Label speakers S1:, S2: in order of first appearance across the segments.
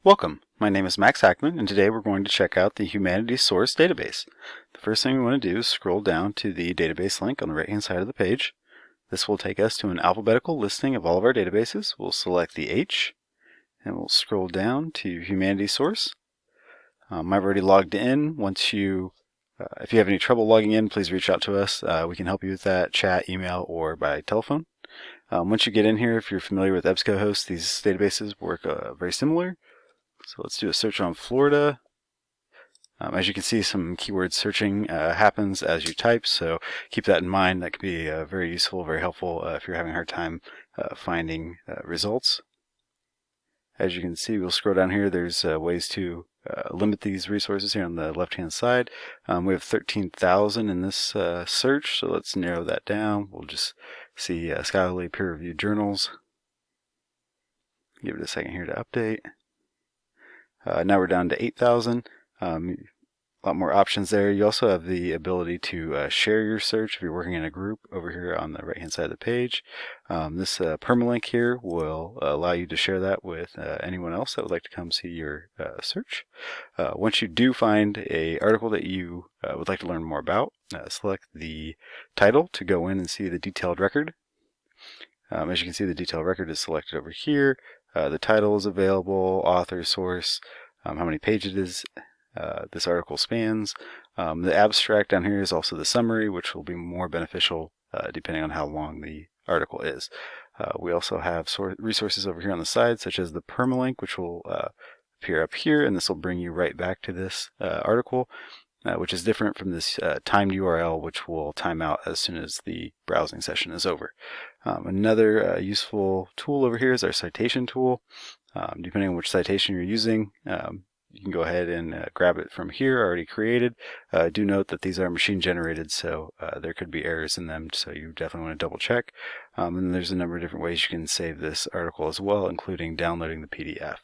S1: Welcome, my name is Max Hackman, and today we're going to check out the Humanities Source database. The first thing we want to do is scroll down to the database link on the right hand side of the page. This will take us to an alphabetical listing of all of our databases. We'll select the H, and we'll scroll down to Humanities Source. I've already logged in. If you have any trouble logging in, please reach out to us. We can help you with that, chat, email, or by telephone. Once you get in here, if you're familiar with EBSCOhost, these databases work very similar. So let's do a search on Florida. As you can see, some keyword searching happens as you type, so keep that in mind. That can be very useful, very helpful if you're having a hard time finding results. As you can see, we'll scroll down here. There's ways to limit these resources here on the left-hand side. We have 13,000 in this search, so let's narrow that down. We'll just see scholarly peer-reviewed journals. Give it a second here to update. Now we're down to 8,000. A lot more options there. You also have the ability to share your search if you're working in a group over here on the right hand side of the page. This permalink here will allow you to share that with anyone else that would like to come see your search. Once you do find an article that you would like to learn more about, select the title to go in and see the detailed record. As you can see, the detailed record is selected over here. The title is available, author, source, how many pages this article spans. The abstract down here is also the summary, which will be more beneficial depending on how long the article is. We also have resources over here on the side, such as the permalink, which will appear up here, and this will bring you right back to this article, which is different from this timed URL, which will time out as soon as the browsing session is over. Another useful tool over here is our citation tool. Depending on which citation you're using, you can go ahead and grab it from here, already created. Do note that these are machine generated, so there could be errors in them, so you definitely want to double check. And there's a number of different ways you can save this article as well, including downloading the PDF.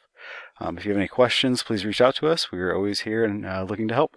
S1: If you have any questions, please reach out to us. We are always here and looking to help.